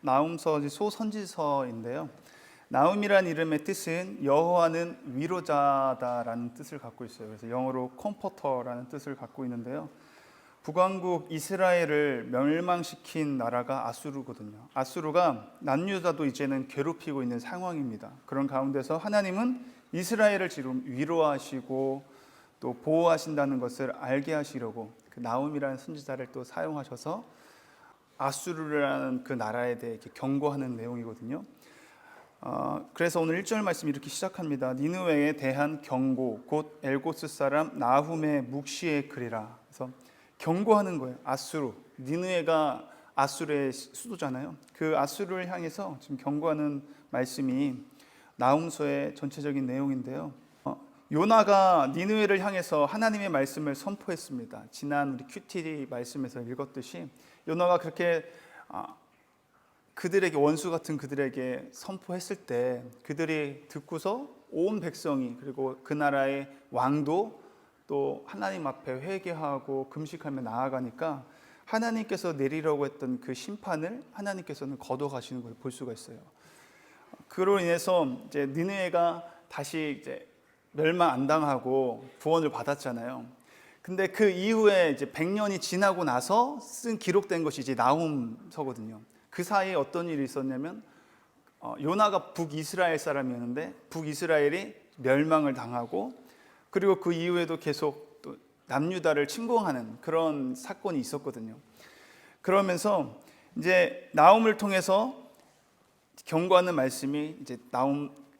나훔서 소선지서인데요. 나훔이란 이름의 뜻은 여호와는 위로자다라는 뜻을 갖고 있어요. 그래서 영어로 컴포터라는 뜻을 갖고 있는데요. 북왕국 이스라엘을 멸망시킨 나라가 아수르거든요. 아수르가 남유다도 이제는 괴롭히고 있는 상황입니다. 그런 가운데서 하나님은 이스라엘을 지금 위로하시고 또 보호하신다는 것을 알게 하시려고 그 나훔이라는 선지자를 또 사용하셔서 아수르라는 그 나라에 대해 이렇게 경고하는 내용이거든요. 그래서 오늘 1절 말씀 이렇게 시작합니다. 니느웨에 대한 경고, 곧 엘고스 사람 나훔의 묵시의 글이라. 그래서 경고하는 거예요. 아수르, 니느웨가 아수르의 수도잖아요. 그 아수르를 향해서 지금 경고하는 말씀이 나훔서의 전체적인 내용인데요. 요나가 니느웨를 향해서 하나님의 말씀을 선포했습니다. 지난 우리 큐티 말씀에서 읽었듯이 요나가 그렇게 그들에게 원수 같은 그들에게 선포했을 때 그들이 듣고서 온 백성이 그리고 그 나라의 왕도 또 하나님 앞에 회개하고 금식하며 나아가니까 하나님께서 내리려고 했던 그 심판을 하나님께서는 거둬가시는 걸 볼 수가 있어요. 그로 인해서 이제 니느웨가 다시 이제 멸망 안 당하고 구원을 받았잖아요. 근데 그 이후에 이제 100년이 지나고 나서 기록된 것이 이제 나훔서거든요. 그 사이에 어떤 일이 있었냐면 요나가 북이스라엘 사람이었는데 북이스라엘이 멸망을 당하고 그리고 그 이후에도 계속 또 남유다를 침공하는 그런 사건이 있었거든요. 그러면서 이제 나훔을 통해서 경고하는 말씀이 이제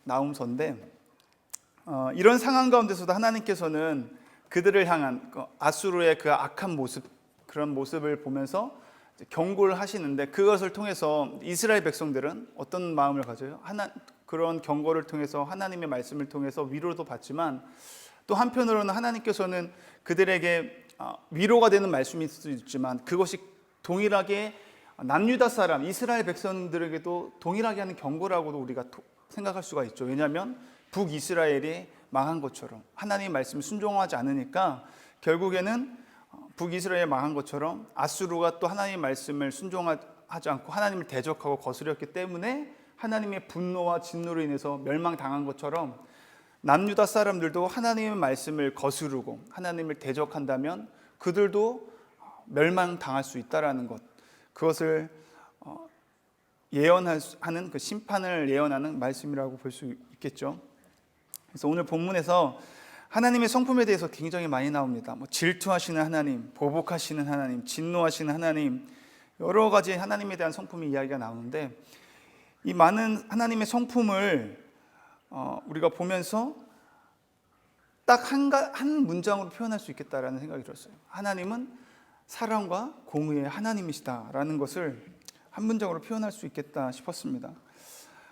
나훔서인데 이런 상황 가운데서도 하나님께서는 그들을 향한 아수르의 그 악한 모습 그런 모습을 보면서 경고를 하시는데 그것을 통해서 이스라엘 백성들은 어떤 마음을 가져요? 그런 경고를 통해서 하나님의 말씀을 통해서 위로도 받지만 또 한편으로는 하나님께서는 그들에게 위로가 되는 말씀일 수도 있지만 그것이 동일하게 남유다 사람 이스라엘 백성들에게도 동일하게 하는 경고라고도 우리가 생각할 수가 있죠. 왜냐하면 북이스라엘이 망한 것처럼 하나님의 말씀을 순종하지 않으니까 결국에는 북이스라엘이 망한 것처럼 아수르가 또 하나님의 말씀을 순종하지 않고 하나님을 대적하고 거스렸기 때문에 하나님의 분노와 진노로 인해서 멸망당한 것처럼 남유다 사람들도 하나님의 말씀을 거스르고 하나님을 대적한다면 그들도 멸망당할 수 있다라는 것, 그것을 예언하는 그 심판을 예언하는 말씀이라고 볼 수 있겠죠. 그래서 오늘 본문에서 하나님의 성품에 대해서 굉장히 많이 나옵니다. 질투하시는 하나님, 보복하시는 하나님, 진노하시는 하나님, 여러 가지 하나님에 대한 성품의 이야기가 나오는데 이 많은 하나님의 성품을 우리가 보면서 딱 한 문장으로 표현할 수 있겠다라는 생각이 들었어요. 하나님은 사랑과 공의의 하나님이시다라는 것을 한 문장으로 표현할 수 있겠다 싶었습니다.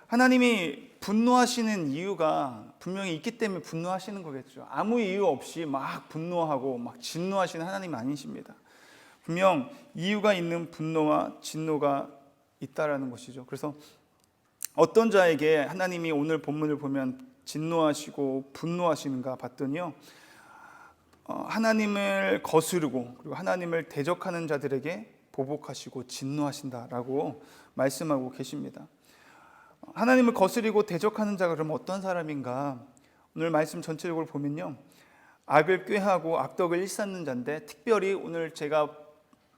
하나님이 분노하시는 이유가 분명히 있기 때문에 분노하시는 거겠죠. 아무 이유 없이 막 분노하고 막 진노하시는 하나님 아니십니다. 분명 이유가 있는 분노와 진노가 있다라는 것이죠. 그래서 어떤 자에게 하나님이 오늘 본문을 보면 진노하시고 분노하시는가 봤더니요, 하나님을 거스르고 그리고 하나님을 대적하는 자들에게 보복하시고 진노하신다라고 말씀하고 계십니다. 하나님을 거스리고 대적하는 자가 그럼 어떤 사람인가? 오늘 말씀 전체적으로 보면요, 악을 꾀하고 악덕을 일삼는 자인데 특별히 오늘 제가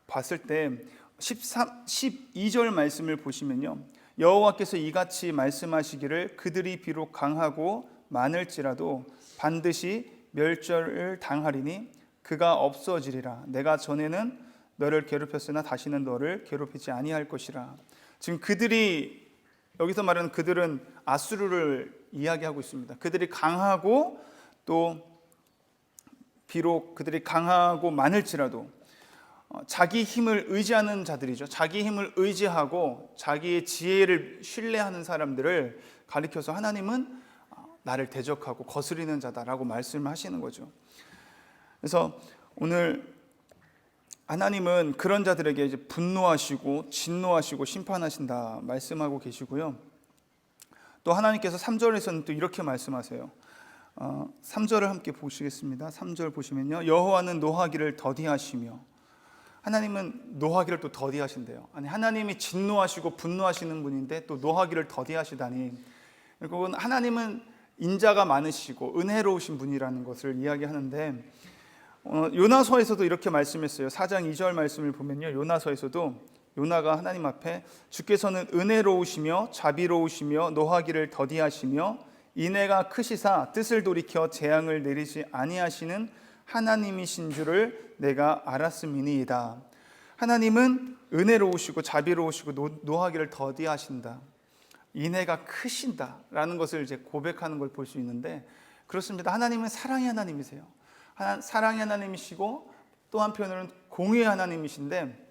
봤을 때 12절 말씀을 보시면요, 여호와께서 이같이 말씀하시기를 그들이 비록 강하고 많을지라도 반드시 멸절을 당하리니 그가 없어지리라. 내가 전에는 너를 괴롭혔으나 다시는 너를 괴롭히지 아니할 것이라. 지금 그들이 여기서 말하는 그들은 아수르를 이야기하고 있습니다. 그들이 강하고 또 비록 그들이 강하고 많을지라도 자기 힘을 의지하는 자들이죠. 자기 힘을 의지하고 자기의 지혜를 신뢰하는 사람들을 가리켜서 하나님은 나를 대적하고 거스리는 자다라고 말씀하시는 거죠. 그래서 오늘 하나님은 그런 자들에게 이제 분노하시고 진노하시고 심판하신다 말씀하고 계시고요. 또 하나님께서 3절에서는 또 이렇게 말씀하세요. 3절을 함께 보시겠습니다. 3절 보시면요, 여호와는 노하기를 더디하시며 하나님은 노하기를 또 더디하신대요. 아니, 하나님이 진노하시고 분노하시는 분인데 또 노하기를 더디하시다니. 결국은 하나님은 인자가 많으시고 은혜로우신 분이라는 것을 이야기하는데, 요나서에서도 이렇게 말씀했어요. 4장 2절 말씀을 보면요, 요나서에서도 요나가 하나님 앞에 주께서는 은혜로우시며 자비로우시며 노하기를 더디하시며 인애가 크시사 뜻을 돌이켜 재앙을 내리지 아니하시는 하나님이신 줄을 내가 알았음이니이다. 하나님은 은혜로우시고 자비로우시고 노하기를 더디하신다, 인애가 크신다라는 것을 이제 고백하는 걸 볼 수 있는데, 그렇습니다. 하나님은 사랑의 하나님이세요. 사랑의 하나님이시고 또 한편으로는 공의의 하나님이신데,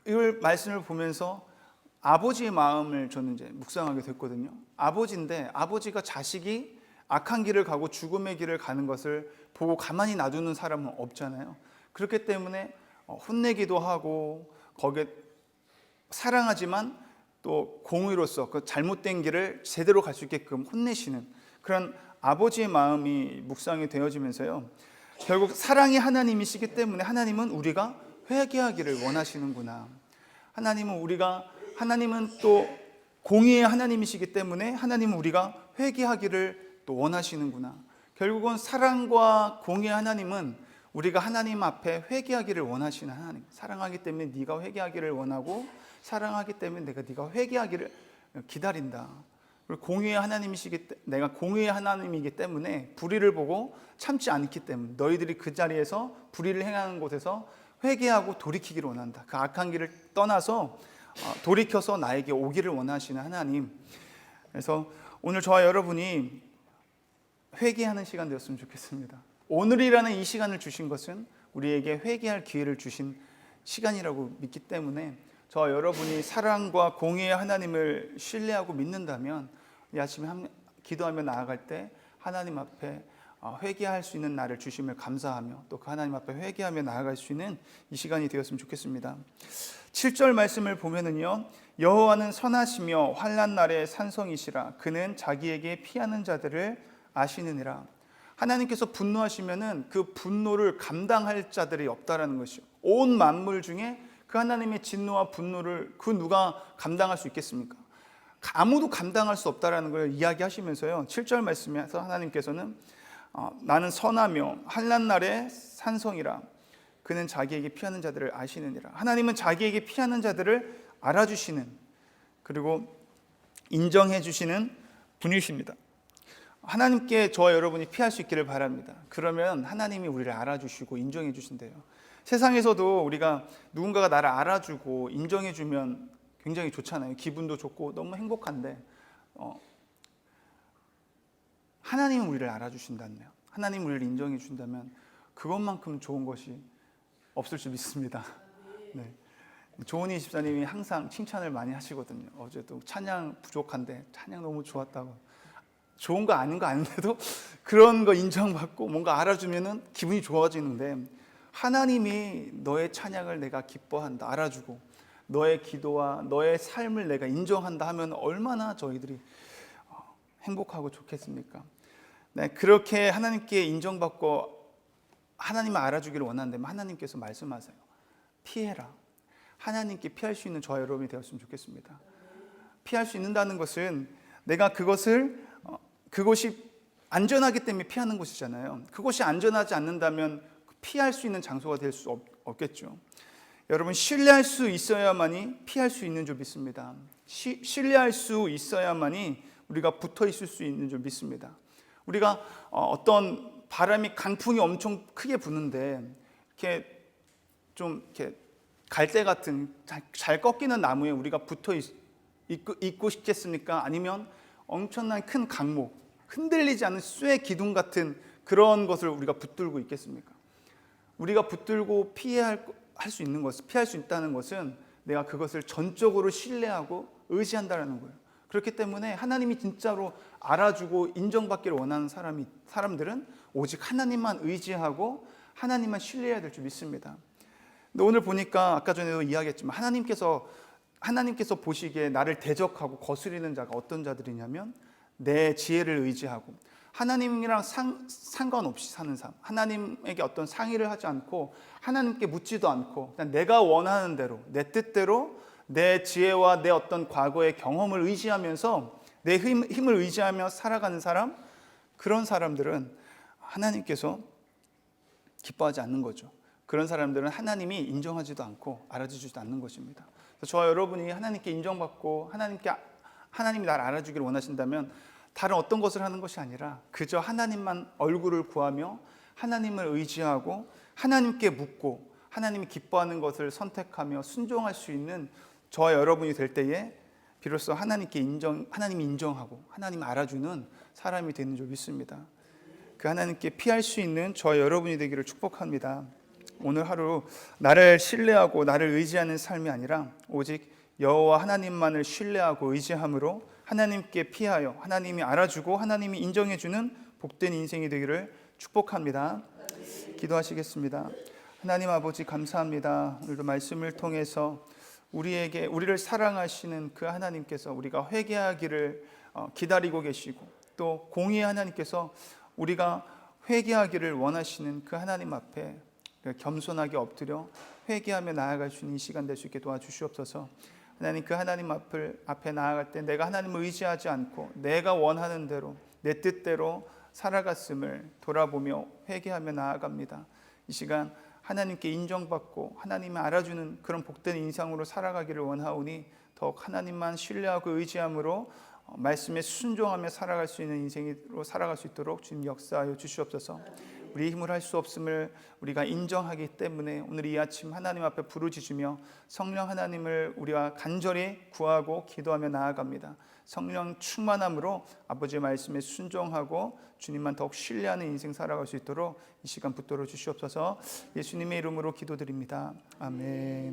이 말씀을 보면서 아버지의 마음을 저는 이제 묵상하게 됐거든요. 아버지인데, 아버지가 자식이 악한 길을 가고 죽음의 길을 가는 것을 보고 가만히 놔두는 사람은 없잖아요. 그렇기 때문에 혼내기도 하고 거기에 사랑하지만 또 공의로서 그 잘못된 길을 제대로 갈 수 있게끔 혼내시는 그런 아버지의 마음이 묵상이 되어지면서요, 결국 사랑의 하나님이시기 때문에 하나님은 우리가 회개하기를 원하시는구나. 하나님은 또 공의의 하나님이시기 때문에 하나님은 우리가 회개하기를 또 원하시는구나. 결국은 사랑과 공의의 하나님은 우리가 하나님 앞에 회개하기를 원하시는 하나님. 사랑하기 때문에 네가 회개하기를 원하고, 사랑하기 때문에 네가 회개하기를 기다린다. 공의의 하나님이시기 내가 공의의 하나님이기 때문에 불의를 보고 참지 않기 때문에 너희들이 그 자리에서 불의를 행하는 곳에서 회개하고 돌이키기를 원한다. 그 악한 길을 떠나서 돌이켜서 나에게 오기를 원하시는 하나님. 그래서 오늘 저와 여러분이 회개하는 시간 되었으면 좋겠습니다. 오늘이라는 이 시간을 주신 것은 우리에게 회개할 기회를 주신 시간이라고 믿기 때문에, 저와 여러분이 사랑과 공의의 하나님을 신뢰하고 믿는다면 이 아침에 기도하며 나아갈 때 하나님 앞에 회개할 수 있는 날을 주심을 감사하며 또 그 하나님 앞에 회개하며 나아갈 수 있는 이 시간이 되었으면 좋겠습니다. 7절 말씀을 보면은요, 여호와는 선하시며 환난 날에 산성이시라. 그는 자기에게 피하는 자들을 아시느니라. 하나님께서 분노하시면은 그 분노를 감당할 자들이 없다라는 것이요. 온 만물 중에 그 하나님의 진노와 분노를 그 누가 감당할 수 있겠습니까? 아무도 감당할 수 없다라는 걸 이야기하시면서요, 7절 말씀에서 하나님께서는 나는 선하며 환난 날에 산성이라. 그는 자기에게 피하는 자들을 아시느니라. 하나님은 자기에게 피하는 자들을 알아주시는, 그리고 인정해 주시는 분이십니다. 하나님께 저와 여러분이 피할 수 있기를 바랍니다. 그러면 하나님이 우리를 알아주시고 인정해 주신대요. 세상에서도 우리가 누군가가 나를 알아주고 인정해 주면 굉장히 좋잖아요. 기분도 좋고 너무 행복한데, 하나님은 우리를 알아주신다네요. 하나님 우리를 인정해 주신다면 그것만큼 좋은 것이 없을 줄 믿습니다. 네. 조은희 집사님이 항상 칭찬을 많이 하시거든요. 어제도 찬양 부족한데 찬양 너무 좋았다고. 좋은 거 아닌 거 아닌데도 그런 거 인정받고 뭔가 알아주면은 기분이 좋아지는데, 하나님이 너의 찬양을 내가 기뻐한다, 알아주고 너의 기도와 너의 삶을 내가 인정한다 하면 얼마나 저희들이 행복하고 좋겠습니까? 네, 그렇게 하나님께 인정받고 하나님을 알아주기를 원한다면 하나님께서 말씀하세요. 피해라. 하나님께 피할 수 있는 저와 여러분이 되었으면 좋겠습니다. 피할 수 있는다는 것은 내가 그것이 안전하기 때문에 피하는 곳이잖아요. 그것이 안전하지 않는다면 피할 수 있는 장소가 될 수 없겠죠. 여러분, 신뢰할 수 있어야만이 피할 수 있는 줄 믿습니다. 신뢰할 수 있어야만이 우리가 붙어 있을 수 있는 줄 믿습니다. 우리가 어떤 바람이 강풍이 엄청 크게 부는데 이렇게 갈대 같은 잘 꺾이는 나무에 우리가 붙어 있고 싶겠습니까? 아니면 엄청난 큰 강목, 흔들리지 않는 쇠 기둥 같은 그런 것을 우리가 붙들고 있겠습니까? 우리가 붙들고 피할 수 있다는 것은 내가 그것을 전적으로 신뢰하고 의지한다는 거예요. 그렇기 때문에 하나님이 진짜로 알아주고 인정받기를 원하는 사람들은 오직 하나님만 의지하고 하나님만 신뢰해야 될 줄 믿습니다. 근데 오늘 보니까 아까 전에도 이야기했지만 하나님께서 보시기에 나를 대적하고 거스리는 자가 어떤 자들이냐면 내 지혜를 의지하고 하나님이랑 상관없이 사는 삶, 하나님에게 어떤 상의를 하지 않고 하나님께 묻지도 않고 그냥 내가 원하는 대로 내 뜻대로 내 지혜와 내 어떤 과거의 경험을 의지하면서 내 힘을 의지하며 살아가는 사람, 그런 사람들은 하나님께서 기뻐하지 않는 거죠. 그런 사람들은 하나님이 인정하지도 않고 알아주지도 않는 것입니다. 저와 여러분이 하나님께 인정받고 하나님이 나를 알아주기를 원하신다면 다른 어떤 것을 하는 것이 아니라 그저 하나님만 얼굴을 구하며 하나님을 의지하고 하나님께 묻고 하나님이 기뻐하는 것을 선택하며 순종할 수 있는 저와 여러분이 될 때에 비로소 하나님이 인정하고 하나님이 알아주는 사람이 되는 줄 믿습니다. 그 하나님께 피할 수 있는 저와 여러분이 되기를 축복합니다. 오늘 하루 나를 신뢰하고 나를 의지하는 삶이 아니라 오직 여호와 하나님만을 신뢰하고 의지함으로 하나님께 피하여 하나님이 알아주고 하나님이 인정해주는 복된 인생이 되기를 축복합니다. 기도하시겠습니다. 하나님 아버지 감사합니다. 오늘도 말씀을 통해서 우리를 사랑하시는 그 하나님께서 우리가 회개하기를 기다리고 계시고 또 공의의 하나님께서 우리가 회개하기를 원하시는 그 하나님 앞에 겸손하게 엎드려 회개하며 나아갈 수 있는 이 시간 될 수 있게 도와주시옵소서. 하나님, 그 하나님 앞에 나아갈 때 내가 하나님을 의지하지 않고 내가 원하는 대로 내 뜻대로 살아갔음을 돌아보며 회개하며 나아갑니다. 이 시간 하나님께 인정받고 하나님을 알아주는 그런 복된 인생으로 살아가기를 원하오니 더욱 하나님만 신뢰하고 의지함으로 말씀에 순종하며 살아갈 수 있는 인생으로 살아갈 수 있도록 주님 역사하여 주시옵소서. 우리 힘을 할 수 없음을 우리가 인정하기 때문에 오늘 이 아침 하나님 앞에 부르짖으며 성령 하나님을 우리가 간절히 구하고 기도하며 나아갑니다. 성령 충만함으로 아버지의 말씀에 순종하고 주님만 더욱 신뢰하는 인생 살아갈 수 있도록 이 시간 붙들어 주시옵소서. 예수님의 이름으로 기도드립니다. 아멘.